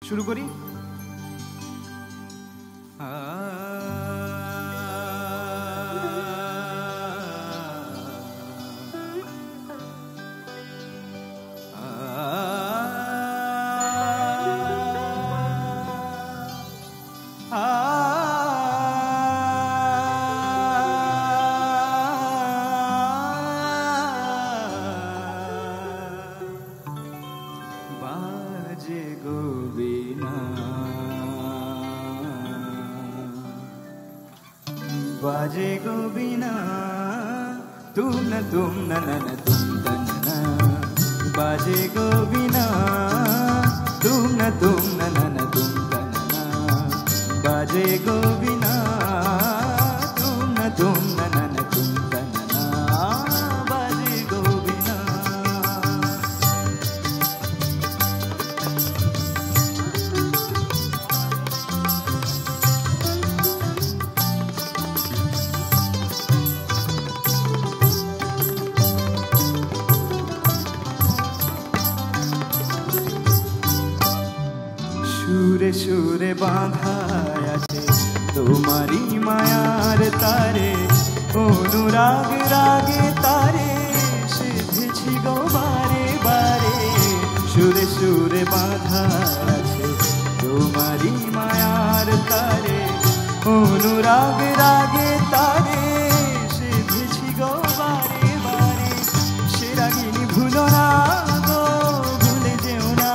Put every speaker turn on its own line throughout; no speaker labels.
শুরু করি। बाजे गो बीना, बाजे गो बीना, तुम न तुम न न न तुम न न, बाजे गो बीना, तुम न तुम न न न तुम न न, बाजे गो बीना, तुम न तुम न न न तुम न न, बाजे गो बीना। সুরে সুরে বাঁধা আছে তোমারি মায়ার তারে, অনুরাগ রাগে তারে সেধেছি গো বারে বারে। সুরে সুরে বাঁধা আছে তোমারি মায়ার তারে, অনুরাগ রাগে তারে সেধেছি গো বারে বারে। সে রাগিনী ভুলো না গো, ভুলে যেও না,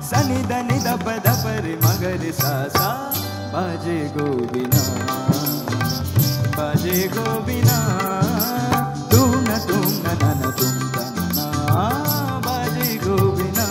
सनि धनि दप दप रे मगर सा सा, बाजे गो बीना, बाजे गो बीना, तुम न तुम न न न तुम न न, बाजे गो बीना।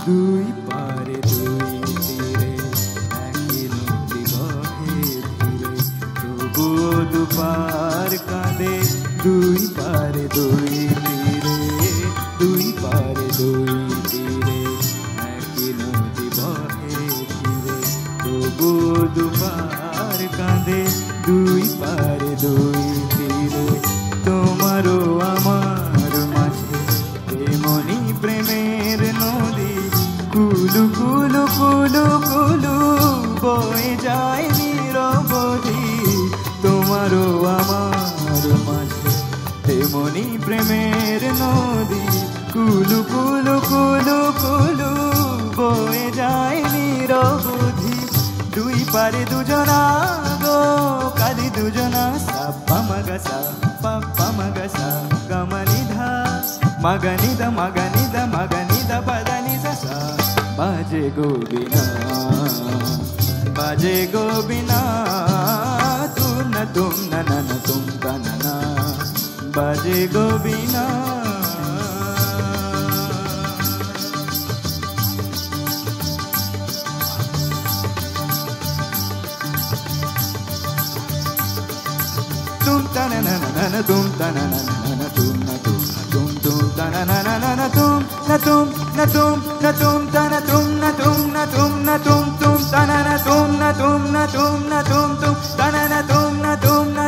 দুই পারে দুই তীরে একই নদী বহে ধীরে, তবুও দুপার কাঁদে। দুই পারে দুই তীরে, দুই পারে দুই তীরে একই নদী বহে ধীরে, তবুও দুপার কাঁদে। দুই পারে দুই তীরে তোমারও আমার মাঝে এমনি প্রেমের নদী, কুলু কুলু কুলু কুলু বয়ে যায় নিরবধি। তোমারও আমার মাঝে তেমনি প্রেমের নদী, কুলু কুলু কুলু কুলু বয়ে যায় নিরবধি। দুই পারে দুজনা গো, কাঁদি দুজনা, সা পামা সা পামা সা গমনি ধা, মগনি দ মগনি দ মগনি দ পదని সা। बाजे गो बीना, बाजे गो बीना, तुम न तुम न न न तुम न न न, बाजे गो बीना। तुम त न न न न तुम त न न न तुम न तुम तुम तुम त न न न न तुम न तुम न तुम न तुम त न तुम न तुम न तुम न तुम तुम त न न तुम न तुम न तुम न तुम तुम त न न तुम न तुम न